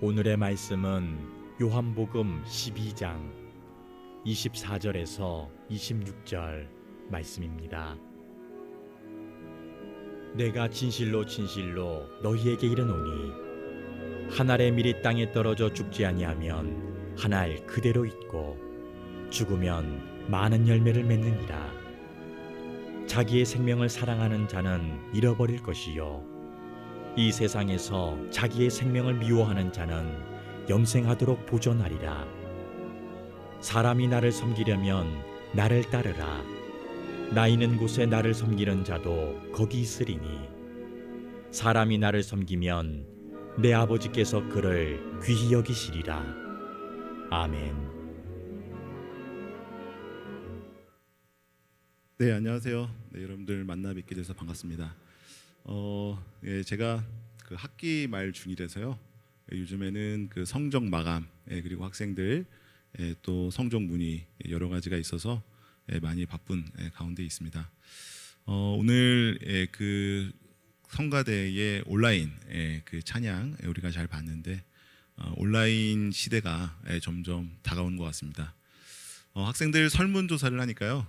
오늘의 말씀은 요한복음 12장 24절에서 26절 말씀입니다. 내가 진실로 진실로 너희에게 이르노니 한 알의 밀이 땅에 떨어져 죽지 아니하면 한 알 그대로 있고 죽으면 많은 열매를 맺느니라. 자기의 생명을 사랑하는 자는 잃어버릴 것이요 이 세상에서 자기의 생명을 미워하는 자는 영생하도록 보존하리라. 사람이 나를 섬기려면 나를 따르라. 나 있는 곳에 나를 섬기는 자도 거기 있으리니 사람이 나를 섬기면 내 아버지께서 그를 귀히 여기시리라. 아멘. 네, 안녕하세요. 네, 여러분들 만나 뵙게 돼서 반갑습니다. 제가 그 학기 말 중이라서요. 요즘에는 그 성적 마감 그리고 학생들 또 성적 문의 여러 가지가 있어서 많이 바쁜 가운데 있습니다. 오늘 그 성가대의 온라인 그 찬양 우리가 잘 봤는데 온라인 시대가 점점 다가오는 것 같습니다. 학생들 설문조사를 하니까요.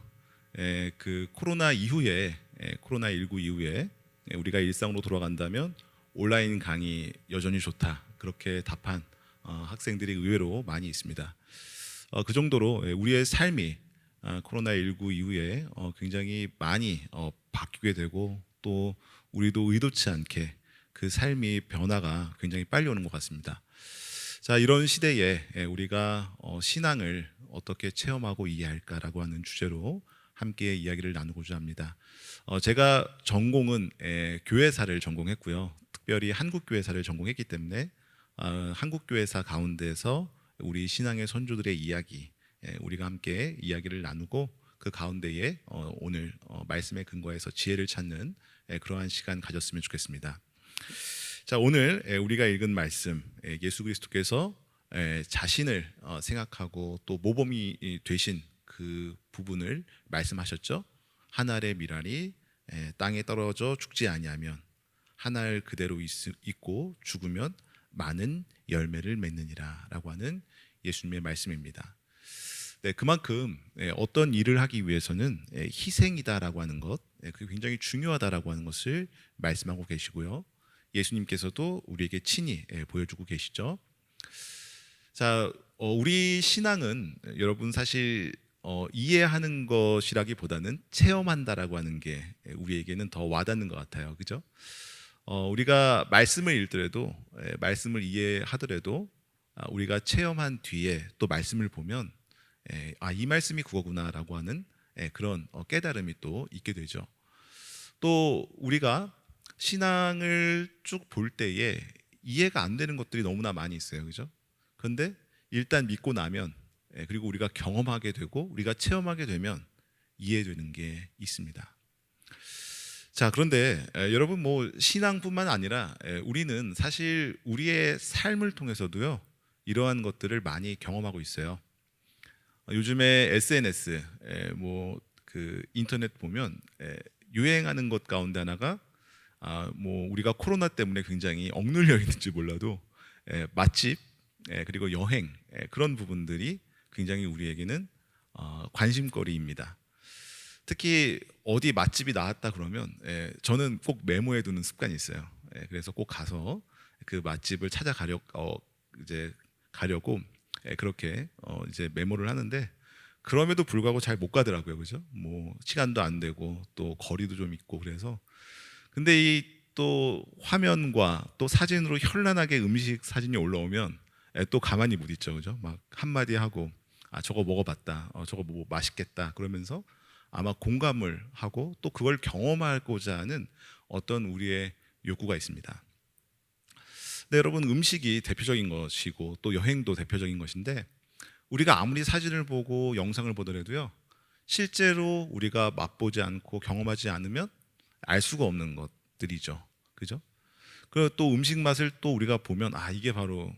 그 코로나19 이후에 우리가 일상으로 돌아간다면 온라인 강의 여전히 좋다 그렇게 답한 학생들이 의외로 많이 있습니다. 그 정도로 우리의 삶이 코로나19 이후에 굉장히 많이 바뀌게 되고 또 우리도 의도치 않게 그 삶이 변화가 굉장히 빨리 오는 것 같습니다. 자, 이런 시대에 우리가 신앙을 어떻게 체험하고 이해할까라고 하는 주제로 함께 이야기를 나누고자 합니다. 제가 전공은 교회사를 전공했고요. 특별히 한국교회사를 전공했기 때문에 한국교회사 가운데서 우리 신앙의 선조들의 이야기 우리가 함께 이야기를 나누고 그 가운데에 오늘 말씀의 근거에서 지혜를 찾는 그러한 시간 가졌으면 좋겠습니다. 자, 오늘 우리가 읽은 말씀 예수 그리스도께서 자신을 생각하고 또 모범이 되신 그 부분을 말씀하셨죠. 한 알의 밀알이 땅에 떨어져 죽지 아니하면 한 알 그대로 있고 죽으면 많은 열매를 맺느니라 라고 하는 예수님의 말씀입니다. 네, 그만큼 어떤 일을 하기 위해서는 희생이다라고 하는 것 그게 굉장히 중요하다라고 하는 것을 말씀하고 계시고요. 예수님께서도 우리에게 친히 보여주고 계시죠. 자, 우리 신앙은 여러분 사실 이해하는 것이라기보다는 체험한다라고 하는 게 우리에게는 더 와닿는 것 같아요. 그죠? 우리가 말씀을 읽더라도 말씀을 이해하더라도 우리가 체험한 뒤에 또 말씀을 보면 이 말씀이 그거구나라고 하는 그런 깨달음이 또 있게 되죠. 또 우리가 신앙을 쭉 볼 때에 이해가 안 되는 것들이 너무나 많이 있어요. 그죠? 그런데 일단 믿고 나면 그리고 우리가 경험하게 되고 우리가 체험하게 되면 이해되는 게 있습니다. 자, 그런데 여러분 뭐 신앙뿐만 아니라 우리는 사실 우리의 삶을 통해서도요 이러한 것들을 많이 경험하고 있어요. 요즘에 SNS 뭐 그 인터넷 보면 유행하는 것 가운데 하나가 뭐 우리가 코로나 때문에 굉장히 억눌려 있는지 몰라도 맛집 그리고 여행 그런 부분들이 굉장히 우리에게는 관심거리입니다. 특히 어디 맛집이 나왔다 그러면 저는 꼭 메모해 두는 습관이 있어요. 그래서 꼭 가서 그 맛집을 이제 가려고 그렇게 이제 메모를 하는데 그럼에도 불구하고 잘 못 가더라고요. 그죠? 뭐 시간도 안 되고 또 거리도 좀 있고 그래서 근데 이 또 화면과 또 사진으로 현란하게 음식 사진이 올라오면 또 가만히 못 있죠. 그죠? 막 한마디 하고 저거 먹어봤다. 저거 뭐 맛있겠다. 그러면서 아마 공감을 하고 또 그걸 경험하고자 하는 어떤 우리의 욕구가 있습니다. 네, 여러분 음식이 대표적인 것이고 또 여행도 대표적인 것인데 우리가 아무리 사진을 보고 영상을 보더라도요 실제로 우리가 맛보지 않고 경험하지 않으면 알 수가 없는 것들이죠. 그죠? 그리고 또 음식 맛을 또 우리가 보면 이게 바로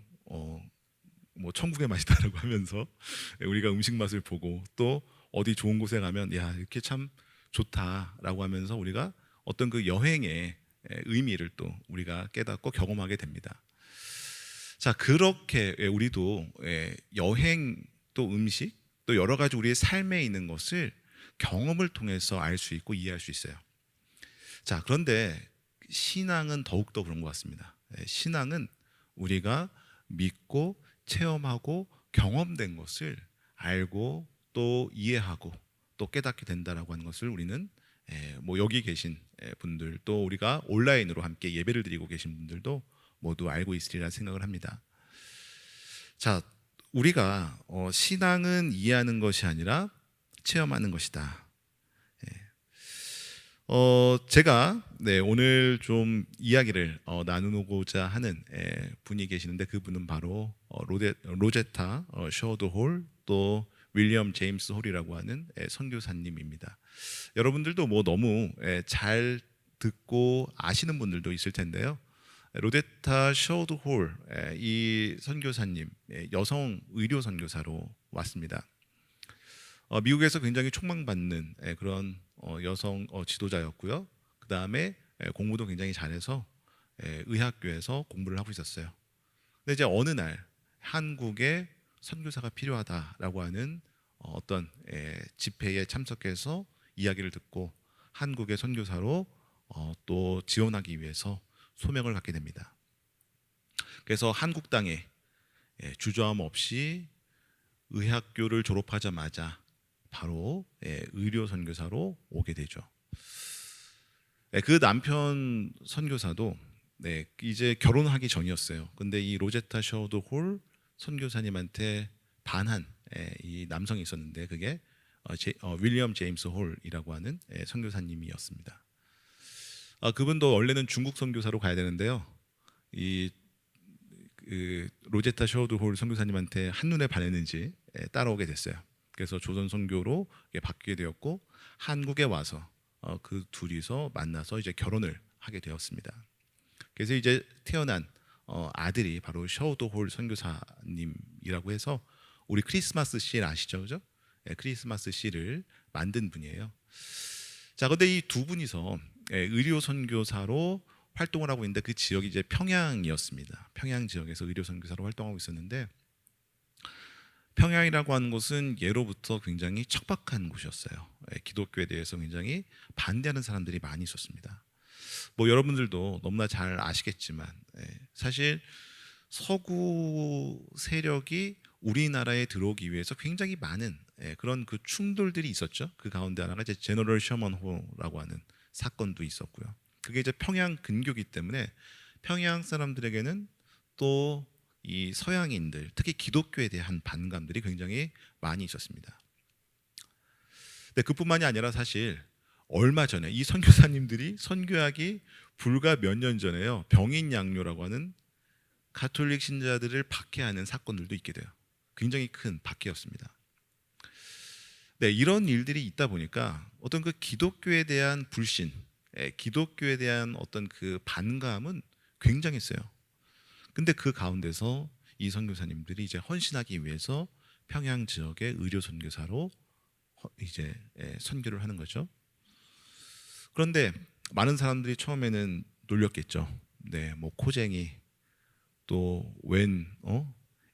뭐 천국의 맛이다라고 하면서 우리가 음식 맛을 보고 또 어디 좋은 곳에 가면 야 이렇게 참 좋다라고 하면서 우리가 어떤 그 여행의 의미를 또 우리가 깨닫고 경험하게 됩니다. 자, 그렇게 우리도 여행 또 음식 또 여러 가지 우리의 삶에 있는 것을 경험을 통해서 알 수 있고 이해할 수 있어요. 자, 그런데 신앙은 더욱더 그런 것 같습니다. 신앙은 우리가 믿고 체험하고 경험된 것을 알고 또 이해하고 또 깨닫게 된다라고 하는 것을 우리는 뭐 여기 계신 분들 또 우리가 온라인으로 함께 예배를 드리고 계신 분들도 모두 알고 있으리라 생각을 합니다. 자, 우리가 신앙은 이해하는 것이 아니라 체험하는 것이다. 제가 오늘 좀 이야기를 나누고자 하는 분이 계시는데 그분은 바로 로제타 셔드 홀 또 윌리엄 제임스 홀이라고 하는 선교사님입니다. 여러분들도 뭐 너무 잘 듣고 아시는 분들도 있을 텐데요. 로제타 셔드 홀 이 선교사님 여성 의료 선교사로 왔습니다. 미국에서 굉장히 촉망받는 그런 여성 지도자였고요. 그 다음에 공부도 굉장히 잘해서 의학교에서 공부를 하고 있었어요. 근데 이제 어느 날 한국에 선교사가 필요하다라고 하는 어떤 집회에 참석해서 이야기를 듣고 한국의 선교사로 또 지원하기 위해서 소명을 갖게 됩니다. 그래서 한국 땅에 주저함 없이 의학교를 졸업하자마자 바로 의료 선교사로 오게 되죠. 그 남편 선교사도 이제 결혼하기 전이었어요. 근데 이 로제타 셔드 홀 선교사님한테 반한 이 남성이 있었는데 그게 윌리엄 제임스 홀이라고 하는 선교사님이었습니다. 그분도 원래는 중국 선교사로 가야 되는데요. 그 로제타 셔드 홀 선교사님한테 한눈에 반했는지 따라오게 됐어요. 그래서 조선 선교로 바뀌게 되었고 한국에 와서 그 둘이서 만나서 이제 결혼을 하게 되었습니다. 그래서 이제 태어난 아들이 바로 셔드 홀 선교사님이라고 해서 우리 크리스마스 실 아시죠, 그죠? 크리스마스 실을 만든 분이에요. 자, 근데 이 두 분이서 의료 선교사로 활동을 하고 있는데 그 지역이 이제 평양이었습니다. 평양 지역에서 의료 선교사로 활동하고 있었는데 평양이라고 하는 곳은 예로부터 굉장히 척박한 곳이었어요. 기독교에 대해서 굉장히 반대하는 사람들이 많이 있었습니다. 뭐 여러분들도 너무나 잘 아시겠지만 사실 서구 세력이 우리나라에 들어오기 위해서 굉장히 많은 그런 그 충돌들이 있었죠. 그 가운데 하나가 이제 제너럴 셔먼호라고 하는 사건도 있었고요. 그게 이제 평양 근교이기 때문에 평양 사람들에게는 또 이 서양인들, 특히 기독교에 대한 반감들이 굉장히 많이 있었습니다. 근데 그뿐만이 아니라 사실 얼마 전에 이 선교사님들이 선교하기 불과 몇 년 전에요. 병인 양요라고 하는 가톨릭 신자들을 박해하는 사건들도 있게 돼요. 굉장히 큰 박해였습니다. 네, 이런 일들이 있다 보니까 어떤 그 기독교에 대한 불신, 기독교에 대한 어떤 그 반감은 굉장했어요. 근데 그 가운데서 이 선교사님들이 이제 헌신하기 위해서 평양 지역의 의료 선교사로 이제 선교를 하는 거죠. 그런데 많은 사람들이 처음에는 놀렸겠죠. 네, 뭐 코쟁이 또 웬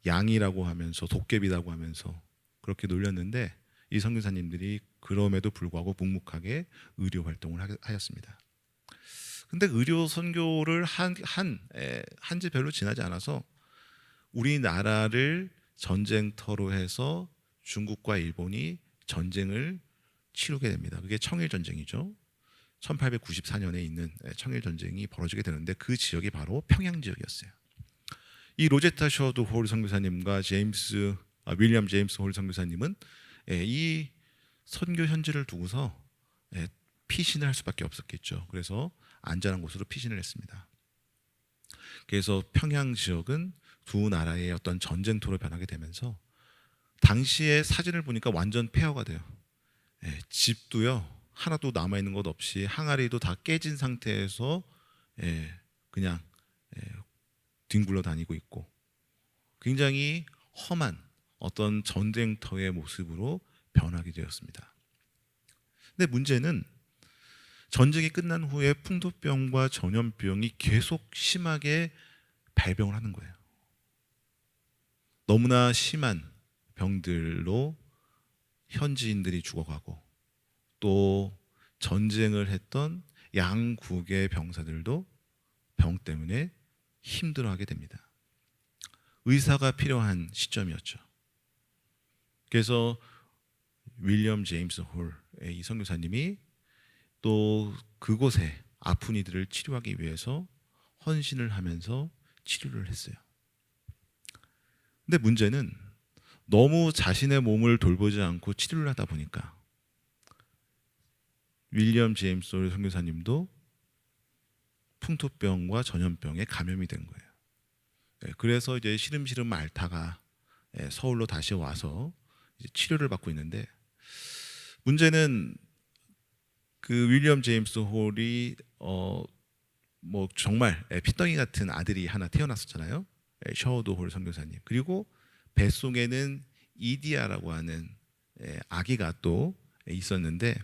양이라고 하면서 도깨비라고 하면서 그렇게 놀렸는데 이 선교사님들이 그럼에도 불구하고 묵묵하게 의료 활동을 하였습니다. 근데 의료 선교를 한지 별로 지나지 않아서 우리나라를 전쟁터로 해서 중국과 일본이 전쟁을 치르게 됩니다. 그게 청일 전쟁이죠. 1894년에 있는 청일 전쟁이 벌어지게 되는데 그 지역이 바로 평양 지역이었어요. 이 로제타 셔드 홀 선교사님과 윌리엄 제임스 홀 선교사님은 이 선교 현지를 두고서 피신을 할 수밖에 없었겠죠. 그래서 안전한 곳으로 피신을 했습니다. 그래서 평양 지역은 두 나라의 어떤 전쟁터로 변하게 되면서 당시의 사진을 보니까 완전 폐허가 돼요. 집도요 하나도 남아 있는 것 없이 항아리도 다 깨진 상태에서 그냥 뒹굴러 다니고 있고 굉장히 험한 어떤 전쟁터의 모습으로 변하게 되었습니다. 근데 문제는 전쟁이 끝난 후에 풍토병과 전염병이 계속 심하게 발병을 하는 거예요. 너무나 심한 병들로 현지인들이 죽어가고 또 전쟁을 했던 양국의 병사들도 병 때문에 힘들어하게 됩니다. 의사가 필요한 시점이었죠. 그래서 윌리엄 제임스 홀의 이 선교사님이 또 그곳에 아픈 이들을 치료하기 위해서 헌신을 하면서 치료를 했어요. 근데 문제는 너무 자신의 몸을 돌보지 않고 치료를 하다 보니까 윌리엄 제임스 홀 선교사님도 풍토병과 전염병에 감염이 된 거예요. 그래서 이제 시름시름 앓다가 서울로 다시 와서 이제 치료를 받고 있는데, 문제는 그 윌리엄 제임스 홀이 뭐 정말 피덩이 같은 아들이 하나 태어났었잖아요. 셔워드 홀 선교사님. 그리고 뱃속에는 이디아라고 하는 아기가 또 있었는데,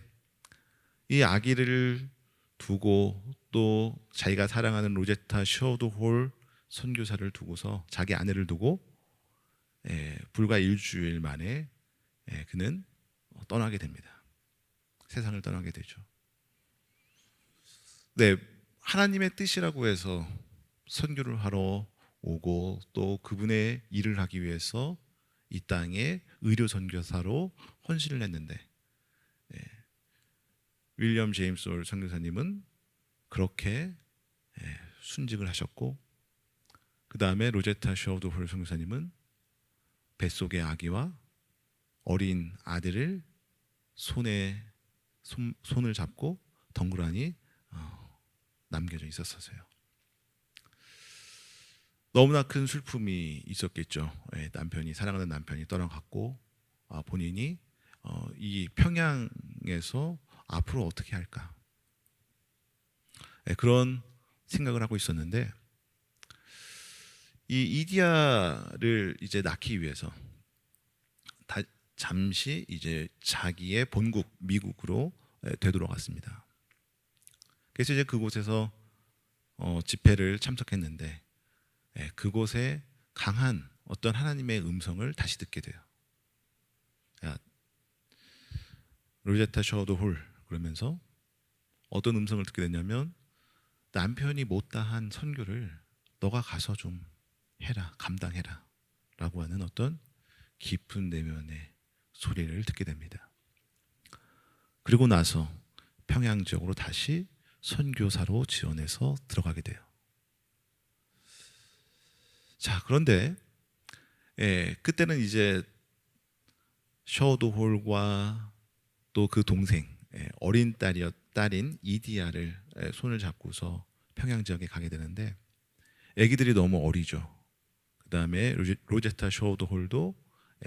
이 아기를 두고 또 자기가 사랑하는 로제타 셔워드 홀 선교사를 두고서 자기 아내를 두고 불과 일주일 만에 그는 떠나게 됩니다. 세상을 떠나게 되죠. 네, 하나님의 뜻이라고 해서 선교를 하러 오고 또 그분의 일을 하기 위해서 이 땅에 의료 선교사로 헌신을 했는데, 윌리엄 제임스 홀 선교사님은 그렇게 순직을 하셨고, 그 다음에 로제타 셔워드 홀 선교사님은 뱃속의 아기와 어린 아들을 손을 잡고 덩그러니 남겨져 있었어요. 너무나 큰 슬픔이 있었겠죠. 남편이, 사랑하는 남편이 떠나갔고 본인이 이 평양에서 앞으로 어떻게 할까, 그런 생각을 하고 있었는데, 이 이디아를 이제 낳기 위해서 잠시 이제 자기의 본국 미국으로 되돌아갔습니다. 그래서 이제 그곳에서 집회를 참석했는데, 그곳에 강한 어떤 하나님의 음성을 다시 듣게 돼요. 야, 로제타 셔워드 홀, 그러면서 어떤 음성을 듣게 됐냐면, 남편이 못다한 선교를 너가 가서 좀 해라, 감당해라 라고 하는 어떤 깊은 내면의 소리를 듣게 됩니다. 그리고 나서 평양 지역으로 다시 선교사로 지원해서 들어가게 돼요. 자, 그런데 그때는 이제 셔워드 홀과 또 그 동생, 어린 딸인 이디아를 손을 잡고서 평양 지역에 가게 되는데, 아기들이 너무 어리죠. 그 다음에 로제타 셔워드 홀도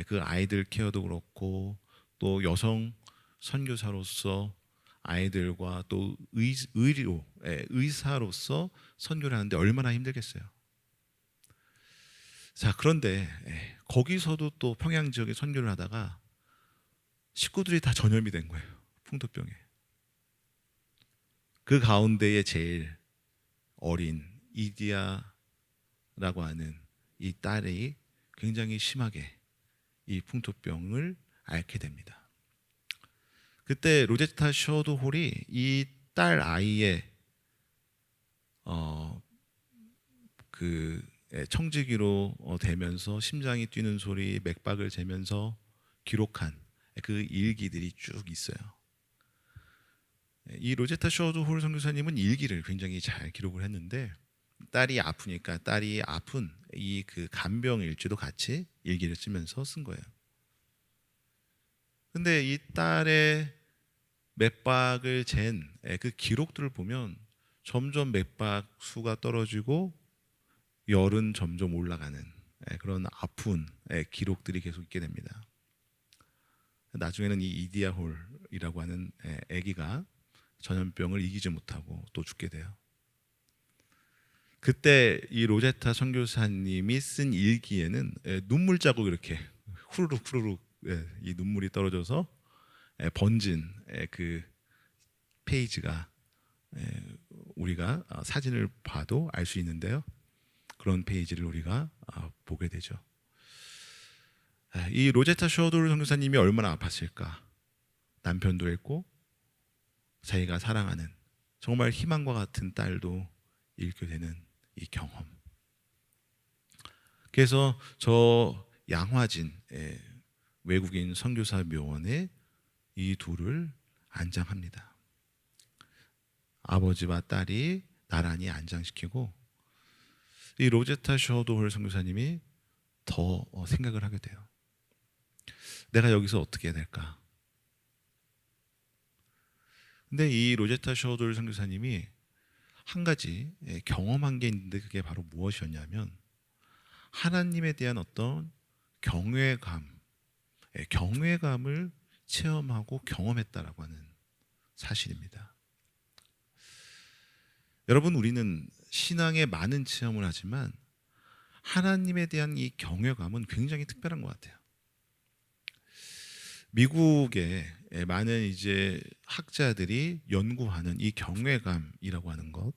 그 아이들 케어도 그렇고 또 여성 선교사로서 아이들과 또 의사로서 선교를 하는데 얼마나 힘들겠어요. 자, 그런데 거기서도 또 평양 지역에 선교를 하다가 식구들이 다 전염이 된 거예요. 풍토병에. 그 가운데에 제일 어린 이디아라고 하는 이 딸이 굉장히 심하게 이 풍토병을 앓게 됩니다. 그때 로제타 셔워드 홀이 이 딸 아이의 청지기로 대면서 심장이 뛰는 소리, 맥박을 재면서 기록한 그 일기들이 쭉 있어요. 이 로제타 셔워드 홀 선교사님은 일기를 굉장히 잘 기록을 했는데, 딸이 아프니까 딸이 아픈 이 그 간병 일지도 같이 일기를 쓰면서 쓴 거예요. 근데 이 딸의 맥박을 잰 그 기록들을 보면 점점 맥박 수가 떨어지고 열은 점점 올라가는 그런 아픈 기록들이 계속 있게 됩니다. 나중에는 이 이디아 홀이라고 하는 아기가 전염병을 이기지 못하고 또 죽게 돼요. 그때 이 로제타 선교사님이 쓴 일기에는 눈물 자국 이렇게 후루룩 이 눈물이 떨어져서 번진 그 페이지가 우리가 사진을 봐도 알 수 있는데요. 그런 페이지를 우리가 보게 되죠. 이 로제타 셔도르 선교사님이 얼마나 아팠을까. 남편도 했고 자기가 사랑하는 정말 희망과 같은 딸도 잃게 되는 이 경험. 그래서 저 양화진 외국인 선교사 묘원에 이 둘을 안장합니다. 아버지와 딸이 나란히 안장시키고 이 로제타 셔도르 선교사님이 더 생각을 하게 돼요. 내가 여기서 어떻게 해야 될까? 근데 이 로제타 셔도르 선교사님이 한 가지 경험한 게 있는데 그게 바로 무엇이었냐면 하나님에 대한 어떤 경외감을 체험하고 경험했다라고 하는 사실입니다. 여러분, 우리는 신앙에 많은 체험을 하지만 하나님에 대한 이 경외감은 굉장히 특별한 것 같아요. 미국의 많은 이제 학자들이 연구하는 이 경외감이라고 하는 것,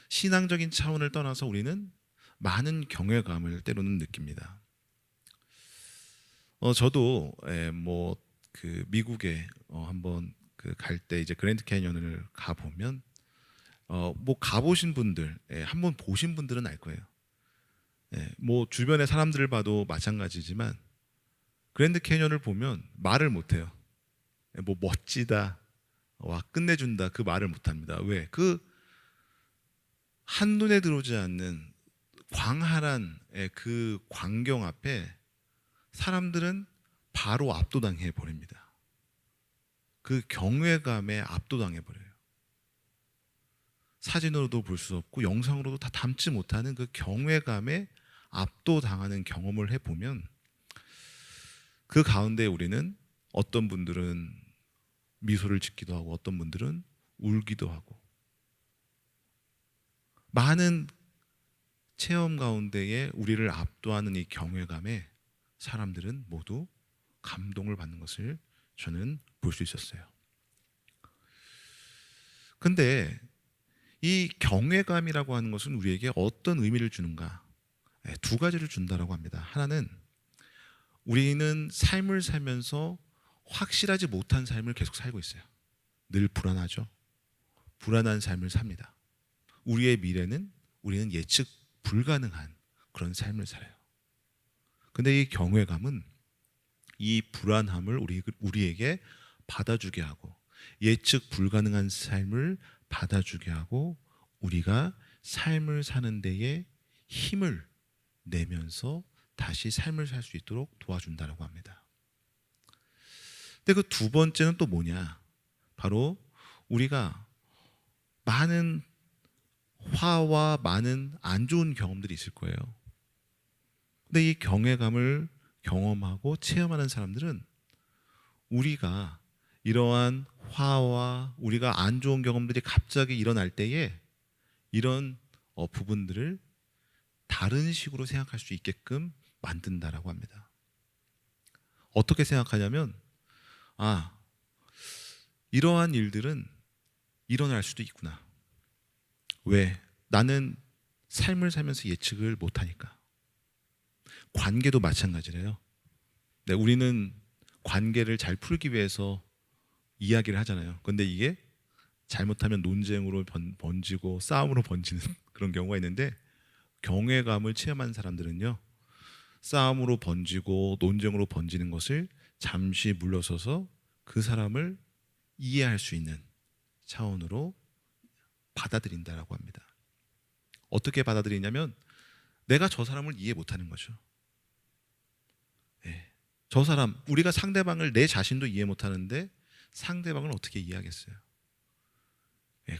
신앙적인 차원을 떠나서 우리는 많은 경외감을 때로는 느낍니다. 저도 뭐 그 미국에 한번 그 갈 때 이제 그랜드 캐니언을 가 보면 뭐 가보신 분들, 한번 보신 분들은 알 거예요. 뭐 주변의 사람들을 봐도 마찬가지지만 그랜드 캐니언을 보면 말을 못해요. 뭐 멋지다, 와 끝내준다 그 말을 못합니다. 왜? 그 한눈에 들어오지 않는 광활한 그 광경 앞에 사람들은 바로 압도당해 버립니다. 그 경외감에 압도당해 버려요. 사진으로도 볼 수 없고 영상으로도 다 담지 못하는 그 경외감에 압도당하는 경험을 해보면 그 가운데 우리는 어떤 분들은 미소를 짓기도 하고 어떤 분들은 울기도 하고 많은 체험 가운데에 우리를 압도하는 이 경외감에 사람들은 모두 감동을 받는 것을 저는 볼 수 있었어요. 근데 이 경외감이라고 하는 것은 우리에게 어떤 의미를 주는가? 두 가지를 준다라고 합니다. 하나는 우리는 삶을 살면서 확실하지 못한 삶을 계속 살고 있어요. 늘 불안하죠. 불안한 삶을 삽니다. 우리의 미래는 우리는 예측 불가능한 그런 삶을 살아요. 근데 이 경외감은 이 불안함을 우리에게 받아주게 하고 예측 불가능한 삶을 받아주게 하고 우리가 삶을 사는 데에 힘을 내면서 다시 삶을 살 수 있도록 도와준다라고 합니다. 근데 그 두 번째는 또 뭐냐? 바로 우리가 많은 화와 많은 안 좋은 경험들이 있을 거예요. 근데 이 경외감을 경험하고 체험하는 사람들은 우리가 이러한 화와 우리가 안 좋은 경험들이 갑자기 일어날 때에 이런 부분들을 다른 식으로 생각할 수 있게끔 만든다라고 합니다. 어떻게 생각하냐면 이러한 일들은 일어날 수도 있구나. 왜? 나는 삶을 살면서 예측을 못하니까. 관계도 마찬가지래요. 네, 우리는 관계를 잘 풀기 위해서 이야기를 하잖아요. 근데 이게 잘못하면 논쟁으로 번지고 싸움으로 번지는 그런 경우가 있는데 경외감을 체험한 사람들은요, 싸움으로 번지고 논쟁으로 번지는 것을 잠시 물러서서 그 사람을 이해할 수 있는 차원으로 받아들인다라고 합니다. 어떻게 받아들이냐면 내가 저 사람을 이해 못하는 거죠. 저 사람, 우리가 상대방을 내 자신도 이해 못하는데 상대방을 어떻게 이해하겠어요?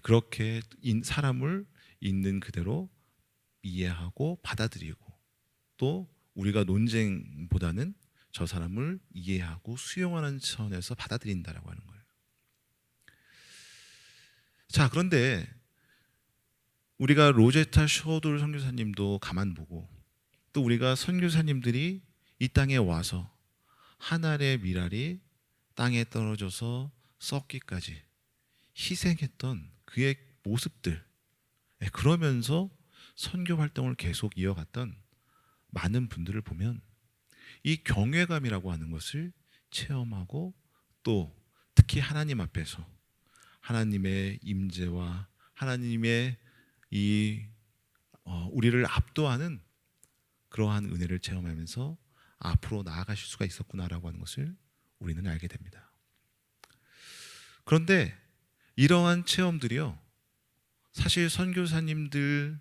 그렇게 사람을 있는 그대로 이해하고 받아들이고 또 우리가 논쟁보다는 저 사람을 이해하고 수용하는 차원에서 받아들인다라고 하는 거예요. 자, 그런데 우리가 로제타 셔도르 선교사님도 가만 보고 또 우리가 선교사님들이 이 땅에 와서 한 알의 밀알이 땅에 떨어져서 썩기까지 희생했던 그의 모습들, 그러면서 선교 활동을 계속 이어갔던 많은 분들을 보면 이 경외감이라고 하는 것을 체험하고 또 특히 하나님 앞에서 하나님의 임재와 하나님의 우리를 압도하는 그러한 은혜를 체험하면서 앞으로 나아가실 수가 있었구나라고 하는 것을 우리는 알게 됩니다. 그런데 이러한 체험들이요, 사실 선교사님들의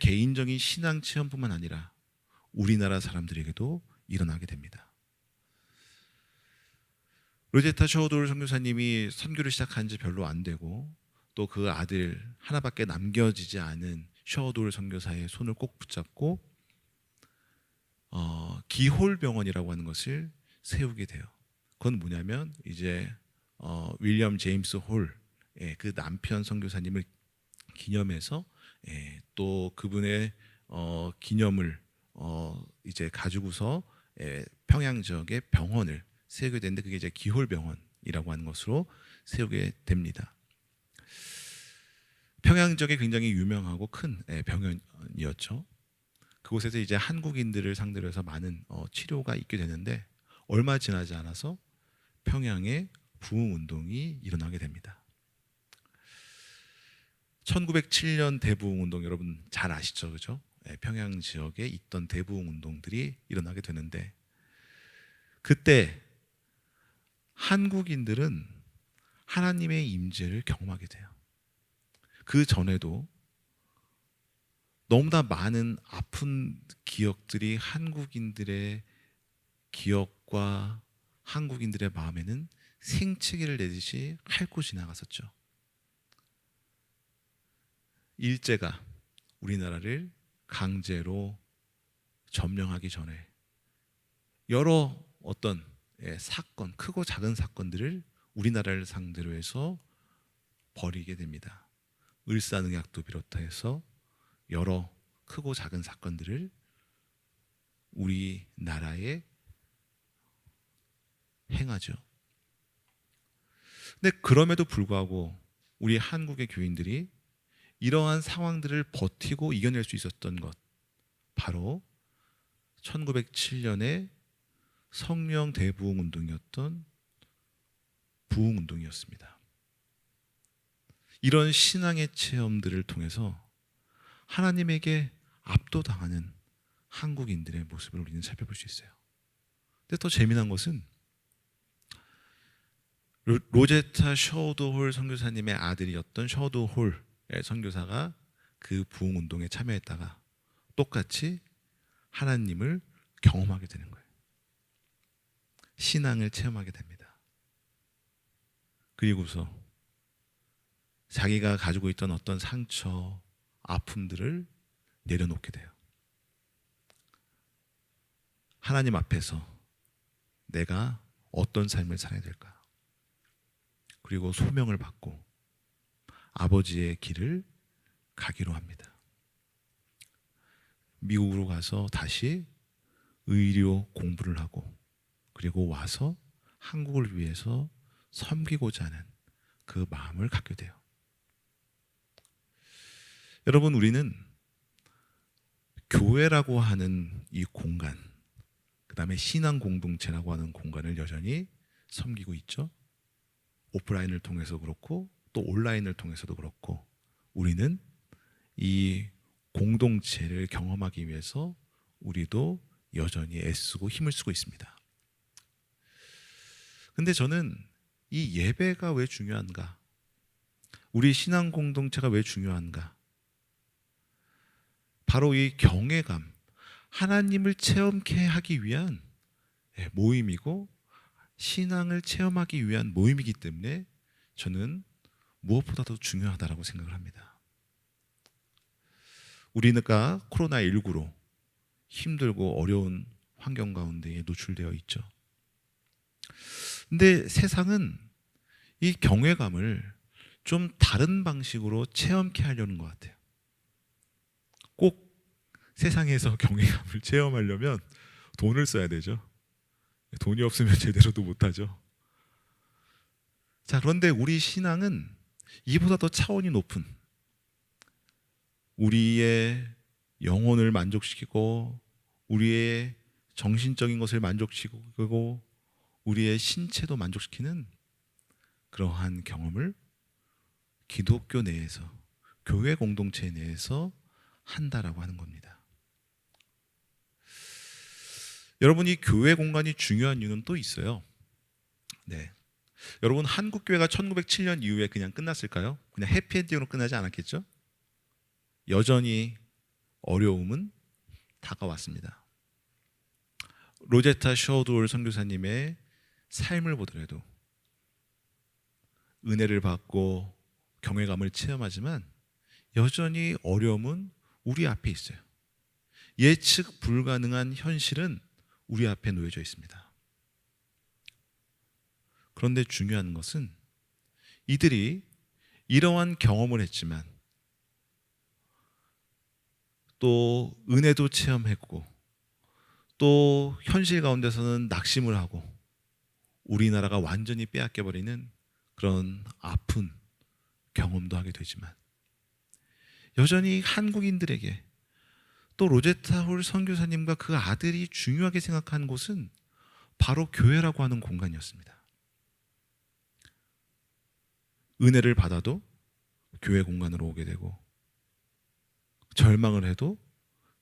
개인적인 신앙 체험뿐만 아니라 우리나라 사람들에게도 일어나게 됩니다. 로제타 셔우돌 선교사님이 선교를 시작한 지 별로 안 되고 또 그 아들 하나밖에 남겨지지 않은 셔우돌 선교사의 손을 꼭 붙잡고 기홀병원이라고 하는 것을 세우게 돼요. 그건 뭐냐면 이제 윌리엄 제임스 홀, 그 남편 선교사님을 기념해서 또 그분의 기념을 이제 가지고서 평양 지역의 병원을 세우게 되는데 그게 이제 기홀병원이라고 하는 것으로 세우게 됩니다. 평양 지역에 굉장히 유명하고 큰 병원이었죠. 그곳에서 이제 한국인들을 상대로 해서 많은 치료가 있게 되는데 얼마 지나지 않아서 평양에 부흥운동이 일어나게 됩니다. 1907년 대부흥운동 여러분 잘 아시죠, 그죠? 평양 지역에 있던 대부흥운동들이 일어나게 되는데 그때 한국인들은 하나님의 임재를 경험하게 돼요. 그 전에도 너무나 많은 아픈 기억들이 한국인들의 기억과 한국인들의 마음에는 생채기를 내듯이 핥고 지나갔었죠. 일제가 우리나라를 강제로 점령하기 전에 여러 어떤 사건, 크고 작은 사건들을 우리나라를 상대로 해서 벌이게 됩니다. 을사능약도 비롯해서 여러 크고 작은 사건들을 우리나라에 행하죠. 근데 그럼에도 불구하고 우리 한국의 교인들이 이러한 상황들을 버티고 이겨낼 수 있었던 것, 바로 1907년에 성령 대부흥운동이었던 부흥운동이었습니다. 이런 신앙의 체험들을 통해서 하나님에게 압도당하는 한국인들의 모습을 우리는 살펴볼 수 있어요. 근데 더 재미난 것은 로제타 셔우도 홀 선교사님의 아들이었던 셔우도 홀 선교사가 그 부흥운동에 참여했다가 똑같이 하나님을 경험하게 되는 거예요. 신앙을 체험하게 됩니다. 그리고서 자기가 가지고 있던 어떤 상처, 아픔들을 내려놓게 돼요. 하나님 앞에서 내가 어떤 삶을 살아야 될까? 그리고 소명을 받고 아버지의 길을 가기로 합니다. 미국으로 가서 다시 의료 공부를 하고 그리고 와서 한국을 위해서 섬기고자 하는 그 마음을 갖게 돼요. 여러분, 우리는 교회라고 하는 이 공간, 그 다음에 신앙 공동체라고 하는 공간을 여전히 섬기고 있죠. 오프라인을 통해서 그렇고 또 온라인을 통해서도 그렇고 우리는 이 공동체를 경험하기 위해서 우리도 여전히 애쓰고 힘을 쓰고 있습니다. 근데 저는 이 예배가 왜 중요한가? 우리 신앙 공동체가 왜 중요한가? 바로 이 경외감, 하나님을 체험케 하기 위한 모임이고 신앙을 체험하기 위한 모임이기 때문에 저는 무엇보다도 중요하다고 생각을 합니다. 우리가 코로나19로 힘들고 어려운 환경 가운데에 노출되어 있죠. 근데 세상은 이 경외감을 좀 다른 방식으로 체험케 하려는 것 같아요. 꼭 세상에서 경외감을 체험하려면 돈을 써야 되죠. 돈이 없으면 제대로도 못하죠. 자, 그런데 우리 신앙은 이보다 더 차원이 높은 우리의 영혼을 만족시키고 우리의 정신적인 것을 만족시키고 그리고 우리의 신체도 만족시키는 그러한 경험을 기독교 내에서, 교회 공동체 내에서 한다라고 하는 겁니다. 여러분, 이 교회 공간이 중요한 이유는 또 있어요. 네. 여러분, 한국 교회가 1907년 이후에 그냥 끝났을까요? 그냥 해피엔딩으로 끝나지 않았겠죠? 여전히 어려움은 다가왔습니다. 로제타 셔도울 선교사님의 삶을 보더라도 은혜를 받고 경외감을 체험하지만 여전히 어려움은 우리 앞에 있어요. 예측 불가능한 현실은 우리 앞에 놓여져 있습니다. 그런데 중요한 것은 이들이 이러한 경험을 했지만 또 은혜도 체험했고 또 현실 가운데서는 낙심을 하고 우리나라가 완전히 빼앗겨버리는 그런 아픈 경험도 하게 되지만 여전히 한국인들에게 또 로제타 홀 선교사님과 그 아들이 중요하게 생각한 곳은 바로 교회라고 하는 공간이었습니다. 은혜를 받아도 교회 공간으로 오게 되고 절망을 해도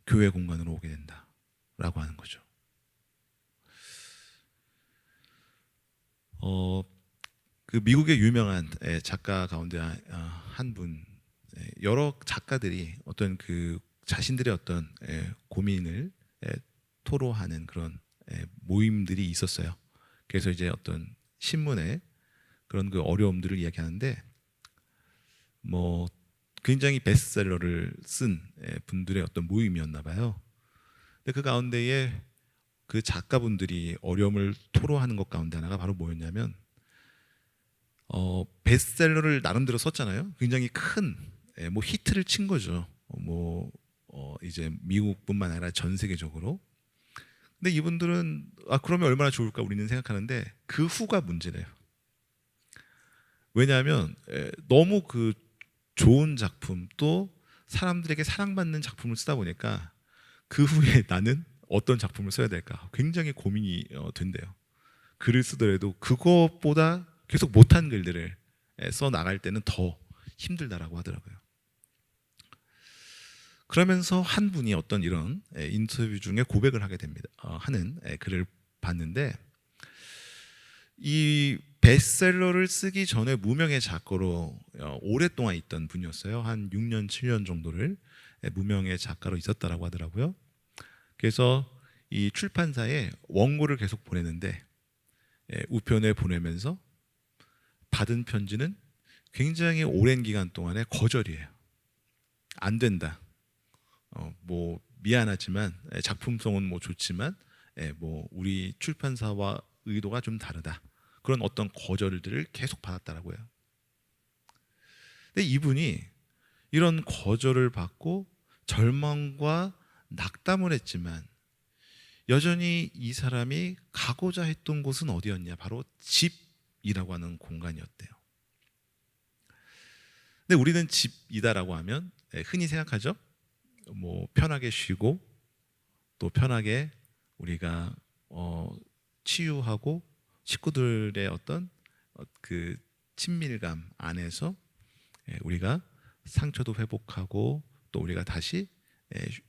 교회 공간으로 오게 된다라고 하는 거죠. 그 미국의 유명한 작가 가운데 한 분, 여러 작가들이 어떤 그 자신들의 어떤 고민을 토로하는 그런 모임들이 있었어요. 그래서 이제 어떤 신문에 그런 그 어려움들을 이야기하는데 뭐 굉장히 베스트셀러를 쓴 분들의 어떤 모임이었나 봐요. 근데 그 가운데에 그 작가분들이 어려움을 토로하는 것 가운데 하나가 바로 뭐였냐면 베스트셀러를 나름대로 썼잖아요. 굉장히 큰 뭐 히트를 친 거죠. 이제 미국뿐만 아니라 전 세계적으로. 근데 이분들은 그러면 얼마나 좋을까 우리는 생각하는데 그 후가 문제래요. 왜냐하면 너무 그 좋은 작품 또 사람들에게 사랑받는 작품을 쓰다 보니까 그 후에 나는 어떤 작품을 써야 될까 굉장히 고민이 된대요. 글을 쓰더라도 그것보다 계속 못한 글들을 써 나갈 때는 더 힘들다라고 하더라고요. 그러면서 한 분이 어떤 이런 인터뷰 중에 고백을 하게 됩니다. 하는 글을 봤는데 이 베스트셀러를 쓰기 전에 무명의 작가로 오랫동안 있던 분이었어요. 한 6년, 7년 정도를 무명의 작가로 있었다라고 하더라고요. 그래서 이 출판사에 원고를 계속 보내는데 우편에 보내면서 받은 편지는 굉장히 오랜 기간 동안에 거절이에요. 안 된다. 뭐 미안하지만 작품성은 뭐 좋지만 뭐 우리 출판사와 의도가 좀 다르다. 그런 어떤 거절들을 계속 받았다라고요. 근데 이분이 이런 거절을 받고 절망과 낙담을 했지만 여전히 이 사람이 가고자 했던 곳은 어디였냐? 바로 집이라고 하는 공간이었대요. 근데 우리는 집이다라고 하면 흔히 생각하죠. 뭐 편하게 쉬고 또 편하게 우리가 치유하고 식구들의 어떤 그 친밀감 안에서 우리가 상처도 회복하고 또 우리가 다시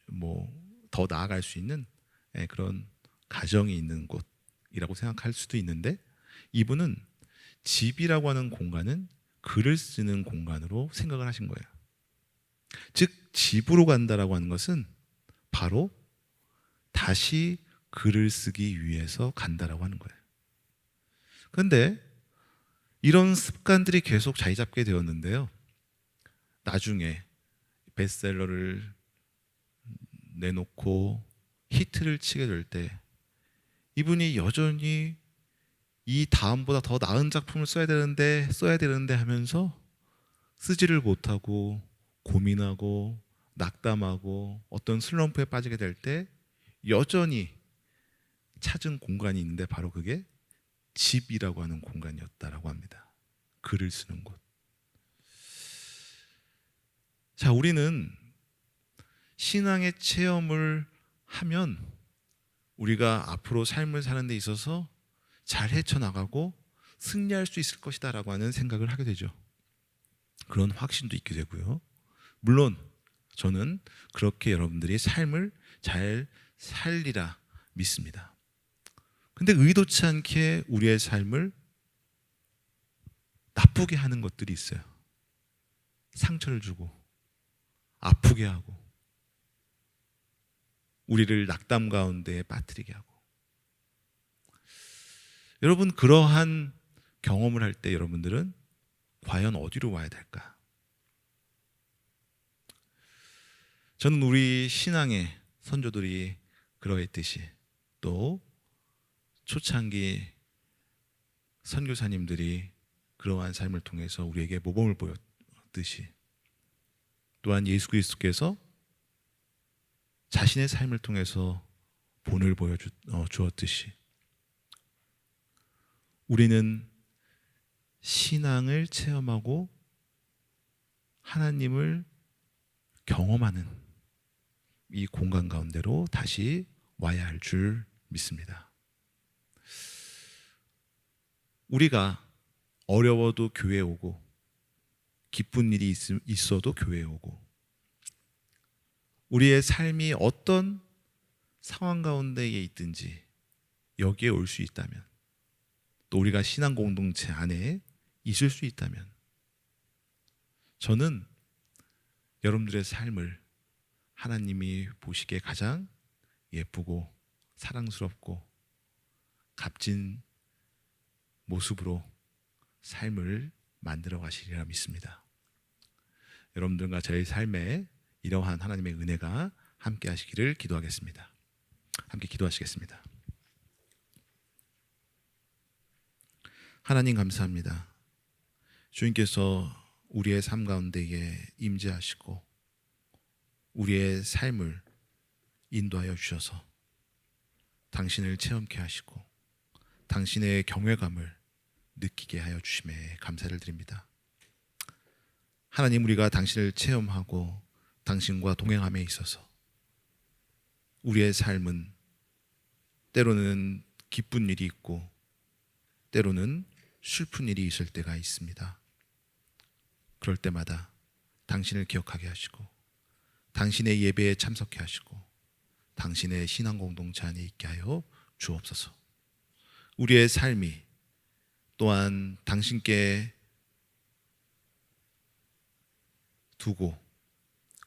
뭐 더 나아갈 수 있는 그런 가정이 있는 곳이라고 생각할 수도 있는데 이분은 집이라고 하는 공간은 글을 쓰는 공간으로 생각을 하신 거예요. 즉 집으로 간다라고 하는 것은 바로 다시 글을 쓰기 위해서 간다라고 하는 거예요. 그런데 이런 습관들이 계속 자리 잡게 되었는데요. 나중에 베스트셀러를 내놓고 히트를 치게 될 때 이분이 여전히 이 다음보다 더 나은 작품을 써야 되는데 하면서 쓰지를 못하고 고민하고 낙담하고 어떤 슬럼프에 빠지게 될 때 여전히 찾은 공간이 있는데 바로 그게 집이라고 하는 공간이었다라고 합니다. 글을 쓰는 곳. 자, 우리는 신앙의 체험을 하면 우리가 앞으로 삶을 사는 데 있어서 잘 헤쳐나가고 승리할 수 있을 것이다 라고 하는 생각을 하게 되죠. 그런 확신도 있게 되고요. 물론 저는 그렇게 여러분들이 삶을 잘 살리라 믿습니다. 근데 의도치 않게 우리의 삶을 나쁘게 하는 것들이 있어요. 상처를 주고 아프게 하고 우리를 낙담 가운데 빠뜨리게 하고. 여러분, 그러한 경험을 할 때 여러분들은 과연 어디로 와야 될까? 저는 우리 신앙의 선조들이 그러했듯이 또 초창기 선교사님들이 그러한 삶을 통해서 우리에게 모범을 보였듯이 또한 예수 그리스도께서 자신의 삶을 통해서 본을 보여주었듯이 우리는 신앙을 체험하고 하나님을 경험하는 이 공간 가운데로 다시 와야 할 줄 믿습니다. 우리가 어려워도 교회에 오고 기쁜 일이 있어도 교회에 오고 우리의 삶이 어떤 상황 가운데에 있든지 여기에 올 수 있다면 또 우리가 신앙 공동체 안에 있을 수 있다면 저는 여러분들의 삶을 하나님이 보시기에 가장 예쁘고 사랑스럽고 값진 모습으로 삶을 만들어 가시리라 믿습니다. 여러분들과 저의 삶에 이러한 하나님의 은혜가 함께 하시기를 기도하겠습니다. 함께 기도하시겠습니다. 하나님 감사합니다. 주님께서 우리의 삶 가운데에 임재하시고 우리의 삶을 인도하여 주셔서 당신을 체험케 하시고 당신의 경외감을 느끼게 하여 주심에 감사를 드립니다. 하나님, 우리가 당신을 체험하고 당신과 동행함에 있어서 우리의 삶은 때로는 기쁜 일이 있고 때로는 슬픈 일이 있을 때가 있습니다. 그럴 때마다 당신을 기억하게 하시고 당신의 예배에 참석해 하시고 당신의 신앙 공동체 안에 있게 하여 주옵소서. 우리의 삶이 또한 당신께 두고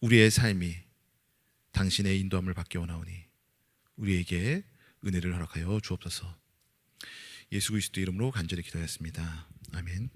우리의 삶이 당신의 인도함을 받기 원하오니 우리에게 은혜를 허락하여 주옵소서. 예수 그리스도 이름으로 간절히 기도했습니다. 아멘.